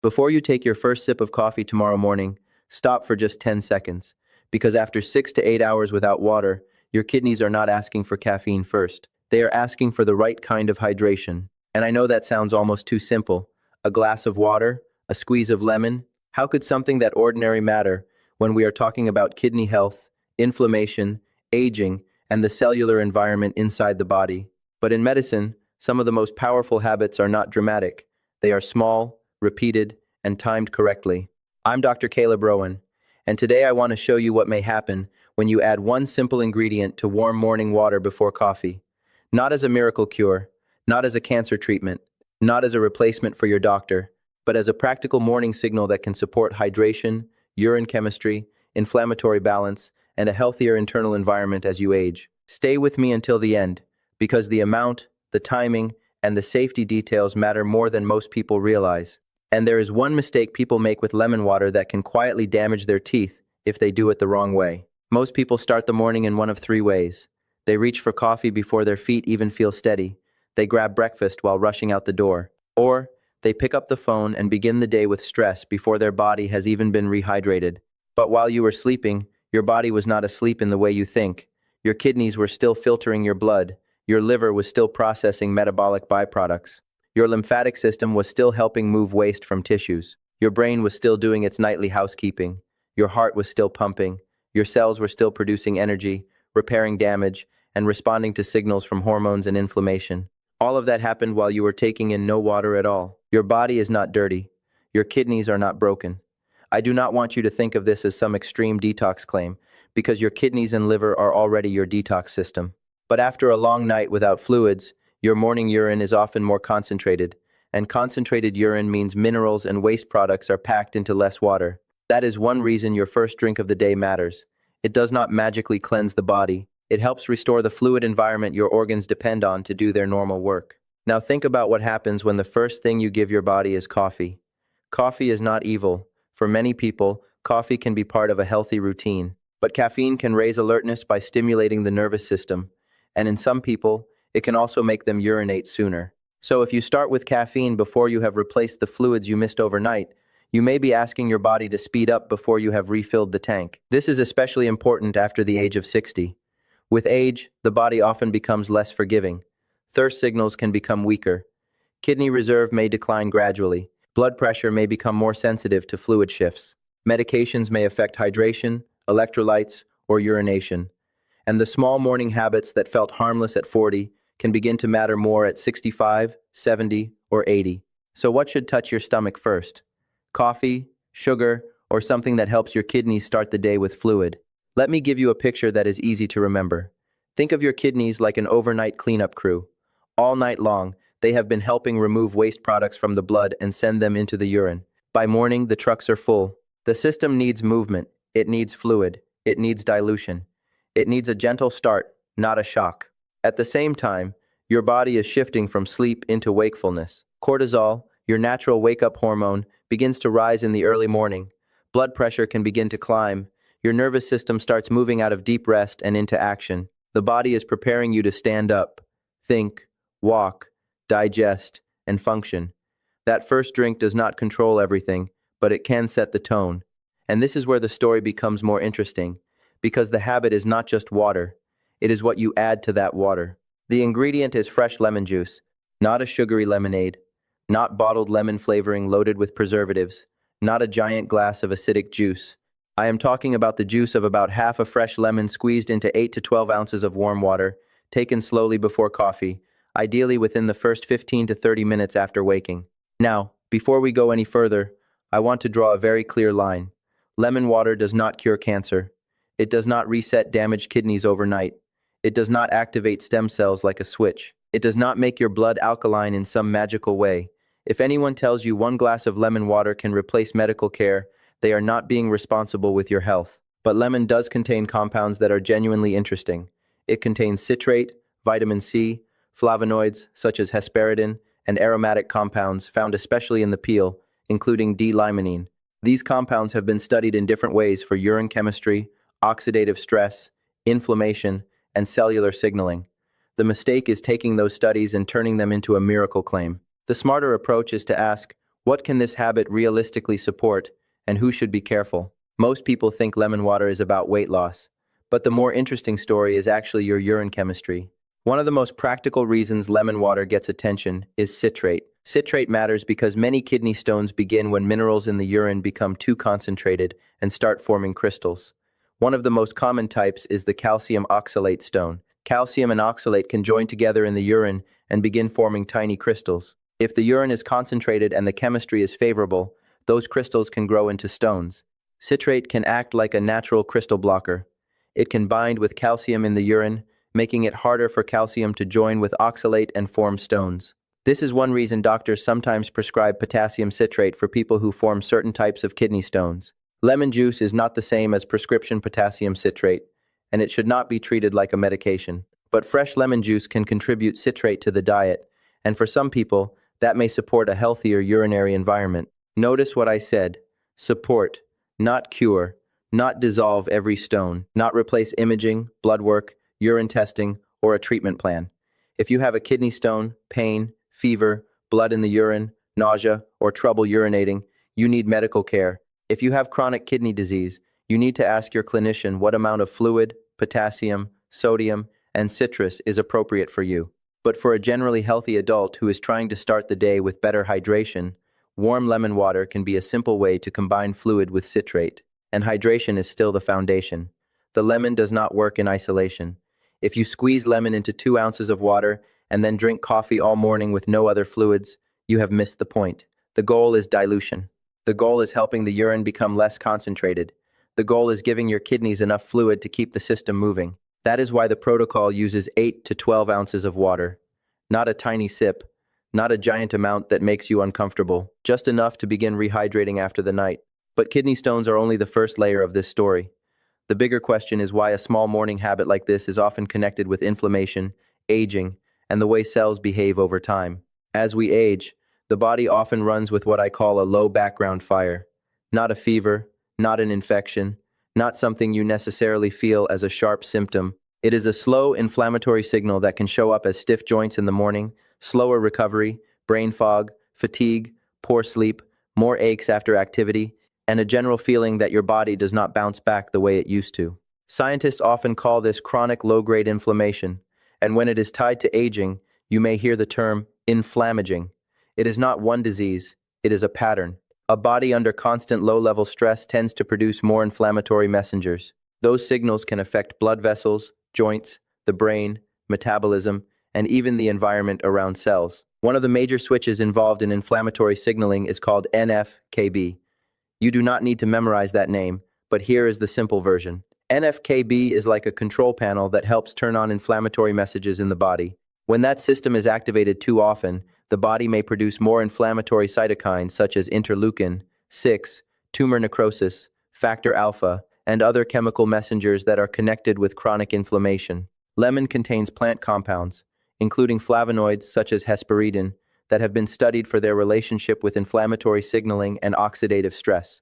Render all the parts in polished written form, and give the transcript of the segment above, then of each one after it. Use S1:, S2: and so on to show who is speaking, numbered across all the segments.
S1: Before you take your first sip of coffee tomorrow morning, stop for just 10 seconds. Because after 6 to 8 hours without water, your kidneys are not asking for caffeine first. They are asking for the right kind of hydration. And I know that sounds almost too simple. A glass of water, a squeeze of lemon. How could something that ordinary matter when we are talking about kidney health, inflammation, aging, and the cellular environment inside the body? But in medicine, some of the most powerful habits are not dramatic. They are small, repeated, and timed correctly. I'm Dr. Caleb Rowan, and today I want to show you what may happen when you add one simple ingredient to warm morning water before coffee. Not as a miracle cure, not as a cancer treatment, not as a replacement for your doctor, but as a practical morning signal that can support hydration, urine chemistry, inflammatory balance, and a healthier internal environment as you age. Stay with me until the end, because the amount, the timing, and the safety details matter more than most people realize. And there is one mistake people make with lemon water that can quietly damage their teeth if they do it the wrong way. Most people start the morning in one of three ways. They reach for coffee before their feet even feel steady. They grab breakfast while rushing out the door. Or they pick up the phone and begin the day with stress before their body has even been rehydrated. But while you were sleeping, your body was not asleep in the way you think. Your kidneys were still filtering your blood. Your liver was still processing metabolic byproducts. Your lymphatic system was still helping move waste from tissues. Your brain was still doing its nightly housekeeping. Your heart was still pumping. Your cells were still producing energy, repairing damage, and responding to signals from hormones and inflammation. All of that happened while you were taking in no water at all. Your body is not dirty. Your kidneys are not broken. I do not want you to think of this as some extreme detox claim, because your kidneys and liver are already your detox system. But after a long night without fluids, your morning urine is often more concentrated, and concentrated urine means minerals and waste products are packed into less water. That is one reason your first drink of the day matters. It does not magically cleanse the body. It helps restore the fluid environment your organs depend on to do their normal work. Now think about what happens when the first thing you give your body is coffee. Coffee is not evil. For many people, coffee can be part of a healthy routine. But caffeine can raise alertness by stimulating the nervous system. And in some people, it can also make them urinate sooner. So if you start with caffeine before you have replaced the fluids you missed overnight, you may be asking your body to speed up before you have refilled the tank. This is especially important after the age of 60. With age, the body often becomes less forgiving. Thirst signals can become weaker. Kidney reserve may decline gradually. Blood pressure may become more sensitive to fluid shifts. Medications may affect hydration, electrolytes, or urination. And the small morning habits that felt harmless at 40 can begin to matter more at 65, 70, or 80. So what should touch your stomach first? Coffee, sugar, or something that helps your kidneys start the day with fluid? Let me give you a picture that is easy to remember. Think of your kidneys like an overnight cleanup crew. All night long, they have been helping remove waste products from the blood and send them into the urine. By morning, the trucks are full. The system needs movement. It needs fluid. It needs dilution. It needs a gentle start, not a shock. At the same time, your body is shifting from sleep into wakefulness. Cortisol, your natural wake-up hormone, begins to rise in the early morning. Blood pressure can begin to climb. Your nervous system starts moving out of deep rest and into action. The body is preparing you to stand up, think, walk, digest, and function. That first drink does not control everything, but it can set the tone. And this is where the story becomes more interesting, because the habit is not just water. It is what you add to that water. The ingredient is fresh lemon juice, not a sugary lemonade, not bottled lemon flavoring loaded with preservatives, not a giant glass of acidic juice. I am talking about the juice of about half a fresh lemon squeezed into 8 to 12 ounces of warm water, taken slowly before coffee, ideally within the first 15 to 30 minutes after waking. Now, before we go any further, I want to draw a very clear line. Lemon water does not cure cancer. It does not reset damaged kidneys overnight. It does not activate stem cells like a switch. It does not make your blood alkaline in some magical way. If anyone tells you one glass of lemon water can replace medical care, they are not being responsible with your health. But lemon does contain compounds that are genuinely interesting. It contains citrate, vitamin C, flavonoids such as hesperidin, and aromatic compounds found especially in the peel, including D-limonene. These compounds have been studied in different ways for urine chemistry, oxidative stress, inflammation, and cellular signaling. The mistake is taking those studies and turning them into a miracle claim. The smarter approach is to ask, What can this habit realistically support, and who should be careful? Most people think lemon water is about weight loss, but the more interesting story is actually your urine chemistry. One of the most practical reasons lemon water gets attention is citrate. Citrate matters because many kidney stones begin when minerals in the urine become too concentrated and start forming crystals. One of the most common types is the calcium oxalate stone. Calcium and oxalate can join together in the urine and begin forming tiny crystals. If the urine is concentrated and the chemistry is favorable, those crystals can grow into stones. Citrate can act like a natural crystal blocker. It can bind with calcium in the urine, making it harder for calcium to join with oxalate and form stones. This is one reason doctors sometimes prescribe potassium citrate for people who form certain types of kidney stones. Lemon juice is not the same as prescription potassium citrate, and it should not be treated like a medication. But fresh lemon juice can contribute citrate to the diet, and for some people, that may support a healthier urinary environment. Notice what I said. Support, not cure, not dissolve every stone, not replace imaging, blood work, urine testing, or a treatment plan. If you have a kidney stone, pain, fever, blood in the urine, nausea, or trouble urinating, you need medical care. If you have chronic kidney disease, you need to ask your clinician what amount of fluid, potassium, sodium, and citrus is appropriate for you. But for a generally healthy adult who is trying to start the day with better hydration, warm lemon water can be a simple way to combine fluid with citrate. And hydration is still the foundation. The lemon does not work in isolation. If you squeeze lemon into 2 ounces of water and then drink coffee all morning with no other fluids, you have missed the point. The goal is dilution. The goal is helping the urine become less concentrated. The goal is giving your kidneys enough fluid to keep the system moving. That is why the protocol uses 8 to 12 ounces of water. Not a tiny sip, not a giant amount that makes you uncomfortable, just enough to begin rehydrating after the night. But kidney stones are only the first layer of this story. The bigger question is why a small morning habit like this is often connected with inflammation, aging, and the way cells behave over time. As we age, the body often runs with what I call a low background fire. Not a fever, not an infection, not something you necessarily feel as a sharp symptom. It is a slow inflammatory signal that can show up as stiff joints in the morning, slower recovery, brain fog, fatigue, poor sleep, more aches after activity, and a general feeling that your body does not bounce back the way it used to. Scientists often call this chronic low-grade inflammation, and when it is tied to aging, you may hear the term inflammaging. It is not one disease, it is a pattern. A body under constant low-level stress tends to produce more inflammatory messengers. Those signals can affect blood vessels, joints, the brain, metabolism, and even the environment around cells. One of the major switches involved in inflammatory signaling is called NF-κB. You do not need to memorize that name, but here is the simple version. NF-κB is like a control panel that helps turn on inflammatory messages in the body. When that system is activated too often, the body may produce more inflammatory cytokines such as interleukin-6, tumor necrosis, factor alpha, and other chemical messengers that are connected with chronic inflammation. Lemon contains plant compounds, including flavonoids such as hesperidin, that have been studied for their relationship with inflammatory signaling and oxidative stress.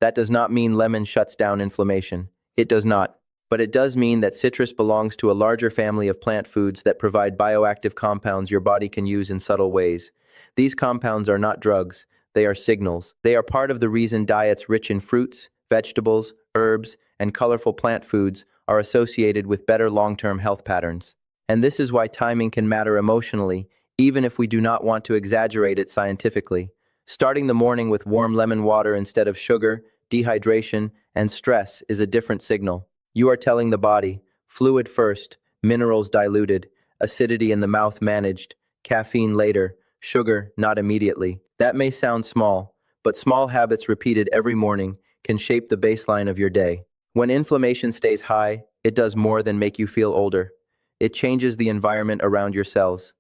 S1: That does not mean lemon shuts down inflammation. It does not. But it does mean that citrus belongs to a larger family of plant foods that provide bioactive compounds your body can use in subtle ways. These compounds are not drugs, they are signals. They are part of the reason diets rich in fruits, vegetables, herbs, and colorful plant foods are associated with better long-term health patterns. And this is why timing can matter emotionally, even if we do not want to exaggerate it scientifically. Starting the morning with warm lemon water instead of sugar, dehydration, and stress is a different signal. You are telling the body, fluid first, minerals diluted, acidity in the mouth managed, caffeine later, sugar not immediately. That may sound small, but small habits repeated every morning can shape the baseline of your day. When inflammation stays high, it does more than make you feel older. It changes the environment around your cells.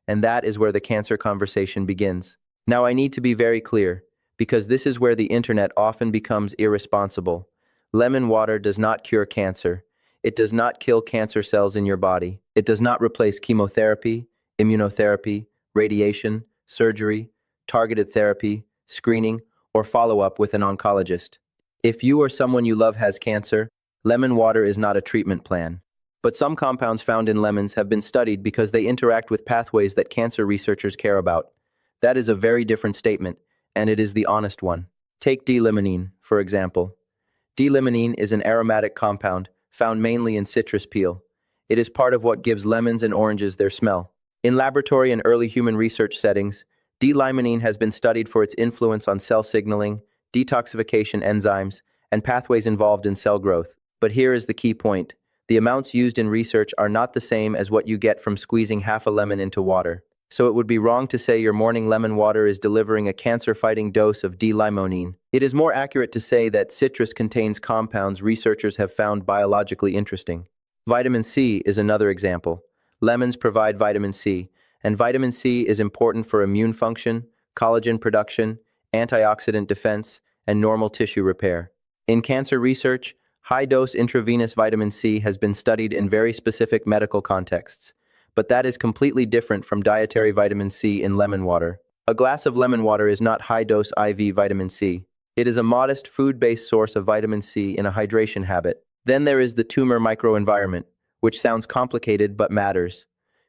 S1: And that is where the cancer conversation begins. Now I need to be very clear, because this is where the internet often becomes irresponsible. Lemon water does not cure cancer. It does not kill cancer cells in your body. It does not replace chemotherapy, immunotherapy, radiation, surgery, targeted therapy, screening, or follow-up with an oncologist. If you or someone you love has cancer, lemon water is not a treatment plan. But some compounds found in lemons have been studied because they interact with pathways that cancer researchers care about. That is a very different statement, and it is the honest one. Take D-limonene, for example. D-limonene is an aromatic compound found mainly in citrus peel. It is part of what gives lemons and oranges their smell. In laboratory and early human research settings, D-limonene has been studied for its influence on cell signaling, detoxification enzymes, and pathways involved in cell growth. But here is the key point. The amounts used in research are not the same as what you get from squeezing half a lemon into water. So it would be wrong to say your morning lemon water is delivering a cancer-fighting dose of D-limonene. It is more accurate to say that citrus contains compounds researchers have found biologically interesting. Vitamin C is another example. Lemons provide vitamin C, and vitamin C is important for immune function, collagen production, antioxidant defense, and normal tissue repair. In cancer research, high-dose intravenous vitamin C has been studied in very specific medical contexts, but that is completely different from dietary vitamin C in lemon water. A glass of lemon water is not high-dose IV vitamin C. It is a modest food-based source of vitamin C in a hydration habit. Then there is the tumor microenvironment, which sounds complicated but matters.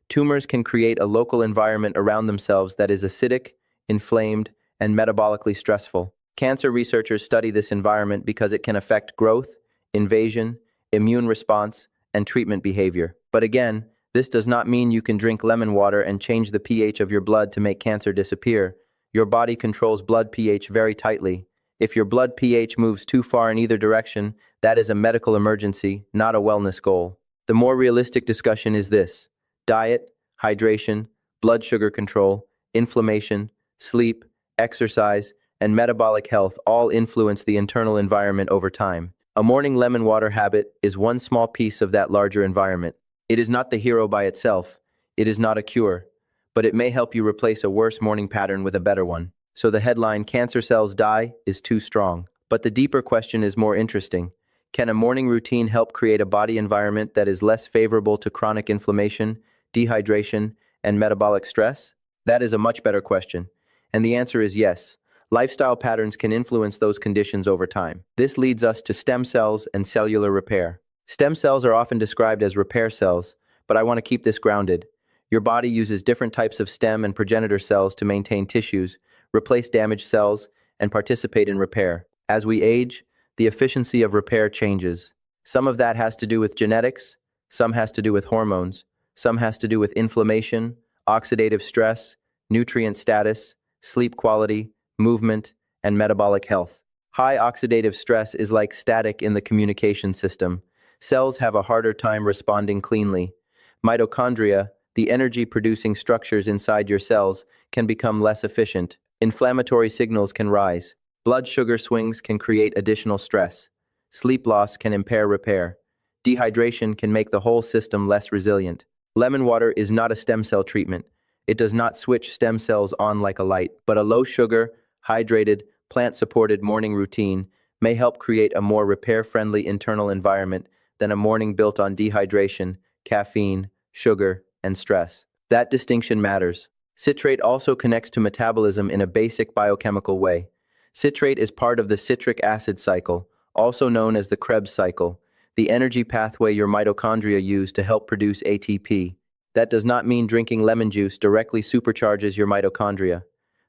S1: Tumors can create a local environment around themselves that is acidic, inflamed, and metabolically stressful. Cancer researchers study this environment because it can affect growth, invasion, immune response, and treatment behavior. But again, this does not mean you can drink lemon water and change the pH of your blood to make cancer disappear. Your body controls blood pH very tightly. If your blood pH moves too far in either direction, that is a medical emergency, not a wellness goal. The more realistic discussion is this: diet, hydration, blood sugar control, inflammation, sleep, exercise, and metabolic health all influence the internal environment over time. A morning lemon water habit is one small piece of that larger environment. It is not the hero by itself. It is not a cure, but it may help you replace a worse morning pattern with a better one. So the headline, "Cancer cells die," is too strong. But the deeper question is more interesting. Can a morning routine help create a body environment that is less favorable to chronic inflammation, dehydration, and metabolic stress? That is a much better question. And the answer is yes. Lifestyle patterns can influence those conditions over time. This leads us to stem cells and cellular repair. Stem cells are often described as repair cells, but I want to keep this grounded. Your body uses different types of stem and progenitor cells to maintain tissues, replace damaged cells, and participate in repair. As we age, the efficiency of repair changes. Some of that has to do with genetics, some has to do with hormones, some has to do with inflammation, oxidative stress, nutrient status, sleep quality, movement, and metabolic health. High oxidative stress is like static in the communication system. Cells have a harder time responding cleanly. Mitochondria, the energy-producing structures inside your cells, can become less efficient. Inflammatory signals can rise. Blood sugar swings can create additional stress. Sleep loss can impair repair. Dehydration can make the whole system less resilient. Lemon water is not a stem cell treatment. It does not switch stem cells on like a light, but a low-sugar, hydrated, plant-supported morning routine may help create a more repair-friendly internal environment than a morning built on dehydration, caffeine, sugar, and stress. That distinction matters. Citrate also connects to metabolism in a basic biochemical way. Citrate is part of the citric acid cycle, also known as the Krebs cycle, the energy pathway your mitochondria use to help produce ATP. That does not mean drinking lemon juice directly supercharges your mitochondria.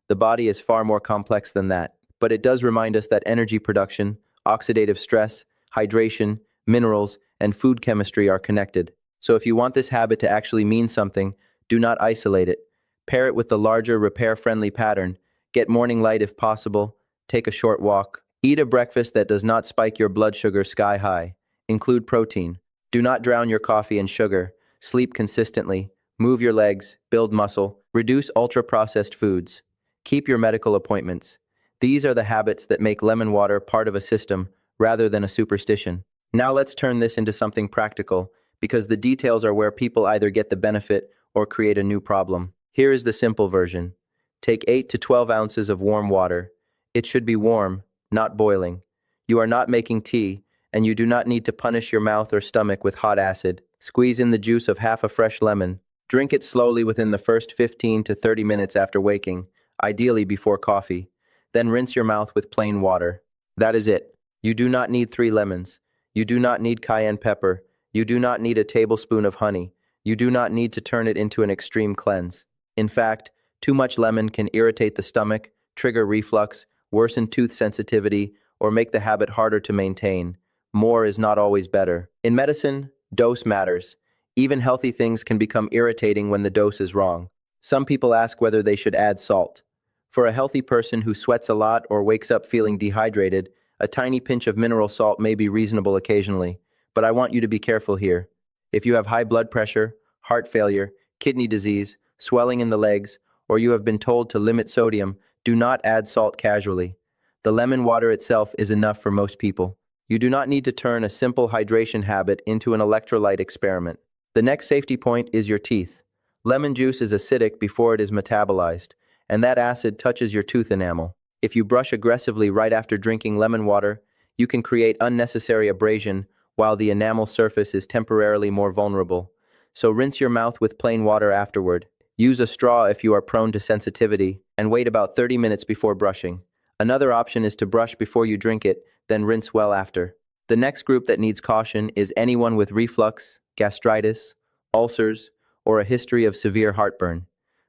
S1: The body is far more complex than that, but it does remind us that energy production, oxidative stress, hydration, minerals, and food chemistry are connected. So if you want this habit to actually mean something, do not isolate it. Pair it with the larger repair-friendly pattern. Get morning light if possible. Take a short walk. Eat a breakfast that does not spike your blood sugar sky high. Include protein. Do not drown your coffee in sugar. Sleep consistently. Move your legs. Build muscle. Reduce ultra-processed foods. Keep your medical appointments. These are the habits that make lemon water part of a system rather than a superstition. Now let's turn this into something practical, because the details are where people either get the benefit or create a new problem. Here is the simple version. Take 8 to 12 ounces of warm water. It should be warm, not boiling. You are not making tea, and you do not need to punish your mouth or stomach with hot acid. Squeeze in the juice of half a fresh lemon. Drink it slowly within the first 15 to 30 minutes after waking, ideally before coffee. Then rinse your mouth with plain water. That is it. You do not need 3 lemons. You do not need cayenne pepper. You do not need a tablespoon of honey. You do not need to turn it into an extreme cleanse. In fact, too much lemon can irritate the stomach, trigger reflux, worsen tooth sensitivity, or make the habit harder to maintain. More is not always better. In medicine, dose matters. Even healthy things can become irritating when the dose is wrong. Some people ask whether they should add salt. For a healthy person who sweats a lot or wakes up feeling dehydrated, a tiny pinch of mineral salt may be reasonable occasionally, but I want you to be careful here. If you have high blood pressure, heart failure, kidney disease, swelling in the legs, or you have been told to limit sodium, do not add salt casually. The lemon water itself is enough for most people. You do not need to turn a simple hydration habit into an electrolyte experiment. The next safety point is your teeth. Lemon juice is acidic before it is metabolized, and that acid touches your tooth enamel. If you brush aggressively right after drinking lemon water, you can create unnecessary abrasion while the enamel surface is temporarily more vulnerable. So rinse your mouth with plain water afterward. Use a straw if you are prone to sensitivity, and wait about 30 minutes before brushing. Another option is to brush before you drink it, then rinse well after. The next group that needs caution is anyone with reflux, gastritis, ulcers, or a history of severe heartburn.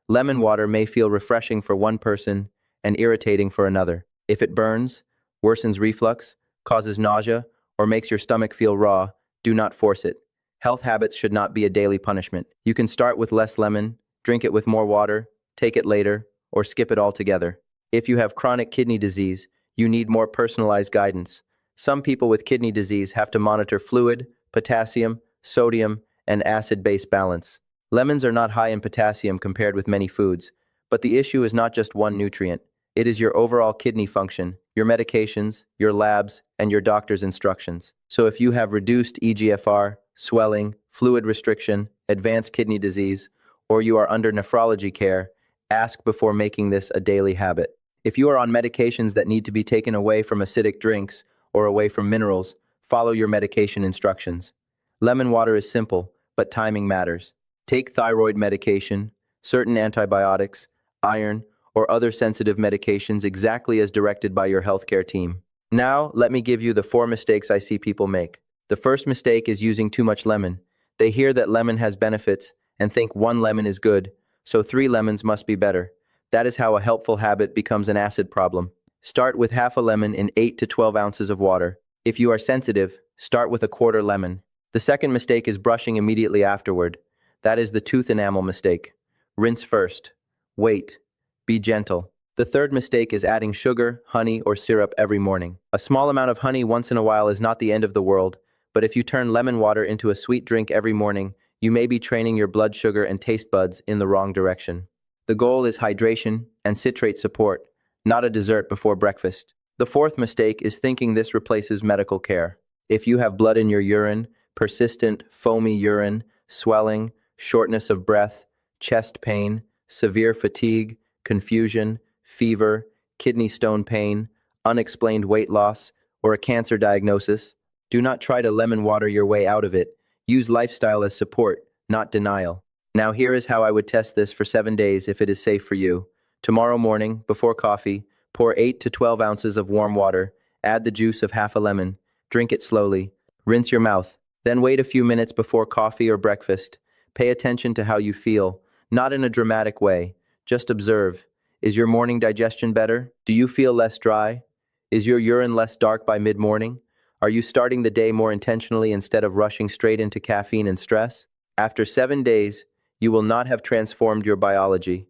S1: Lemon water may feel refreshing for one person and irritating for another. If it burns, worsens reflux, causes nausea, or makes your stomach feel raw, do not force it. Health habits should not be a daily punishment. You can start with less lemon, drink it with more water, take it later, or skip it altogether. If you have chronic kidney disease, you need more personalized guidance. Some people with kidney disease have to monitor fluid, potassium, sodium, and acid-base balance. Lemons are not high in potassium compared with many foods, but the issue is not just one nutrient. It is your overall kidney function, your medications, your labs, and your doctor's instructions. So if you have reduced eGFR, swelling, fluid restriction, advanced kidney disease, or you are under nephrology care, ask before making this a daily habit. If you are on medications that need to be taken away from acidic drinks or away from minerals, follow your medication instructions. Lemon water is simple, but timing matters. Take thyroid medication, certain antibiotics, iron, or other sensitive medications exactly as directed by your healthcare team. Now, let me give you the 4 mistakes I see people make. The first mistake is using too much lemon. They hear that lemon has benefits and think 1 lemon is good, so 3 lemons must be better. That is how a helpful habit becomes an acid problem. Start with half a lemon in 8 to 12 ounces of water. If you are sensitive, start with a quarter lemon. The second mistake is brushing immediately afterward. That is the tooth enamel mistake. Rinse first. Wait. Be gentle. The third mistake is adding sugar, honey, or syrup every morning. A small amount of honey once in a while is not the end of the world, but if you turn lemon water into a sweet drink every morning, you may be training your blood sugar and taste buds in the wrong direction. The goal is hydration and citrate support, not a dessert before breakfast. The fourth mistake is thinking this replaces medical care. If you have blood in your urine, persistent, foamy urine, swelling, shortness of breath, chest pain, severe fatigue, confusion, fever, kidney stone pain, unexplained weight loss, or a cancer diagnosis, do not try to lemon water your way out of it. Use lifestyle as support, not denial. Now here is how I would test this for 7 days if it is safe for you. Tomorrow morning, before coffee, pour 8 to 12 ounces of warm water, add the juice of half a lemon, drink it slowly, rinse your mouth, then wait a few minutes before coffee or breakfast. Pay attention to how you feel, not in a dramatic way. Just observe. Is your morning digestion better? Do you feel less dry? Is your urine less dark by mid-morning? Are you starting the day more intentionally instead of rushing straight into caffeine and stress? After 7 days, you will not have transformed your biology,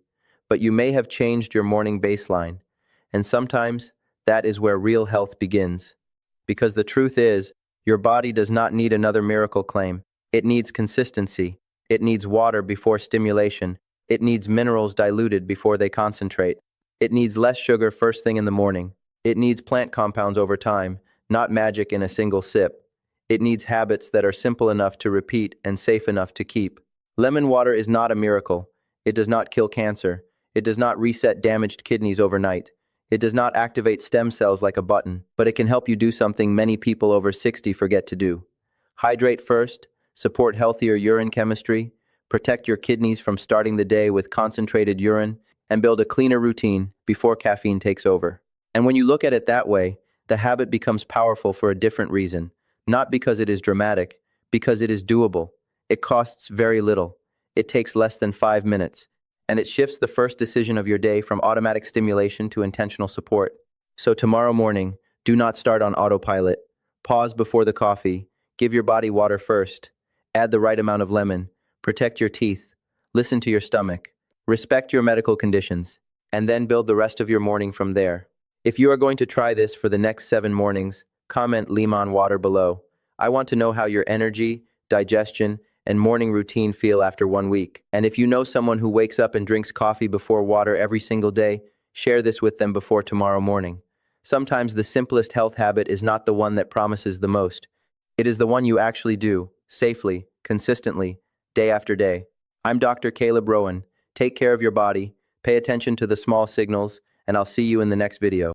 S1: but you may have changed your morning baseline. And sometimes, that is where real health begins. Because the truth is, your body does not need another miracle claim. It needs consistency. It needs water before stimulation. It needs minerals diluted before they concentrate. It needs less sugar first thing in the morning. It needs plant compounds over time, not magic in a single sip. It needs habits that are simple enough to repeat and safe enough to keep. Lemon water is not a miracle. It does not kill cancer. It does not reset damaged kidneys overnight. It does not activate stem cells like a button, but it can help you do something many people over 60 forget to do. Hydrate first, support healthier urine chemistry, protect your kidneys from starting the day with concentrated urine, and build a cleaner routine before caffeine takes over. And when you look at it that way, the habit becomes powerful for a different reason, not because it is dramatic, because it is doable. It costs very little. It takes less than 5 minutes, and it shifts the first decision of your day from automatic stimulation to intentional support. So tomorrow morning, do not start on autopilot. Pause before the coffee, give your body water first, add the right amount of lemon, protect your teeth, listen to your stomach, respect your medical conditions, and then build the rest of your morning from there. If you are going to try this for the next 7 mornings, comment lemon water below. I want to know how your energy, digestion, and morning routine feel after 1 week. And if you know someone who wakes up and drinks coffee before water every single day, share this with them before tomorrow morning. Sometimes the simplest health habit is not the one that promises the most. It is the one you actually do, safely, consistently, day after day. I'm Dr. Caleb Rowan. Take care of your body, pay attention to the small signals, and I'll see you in the next video.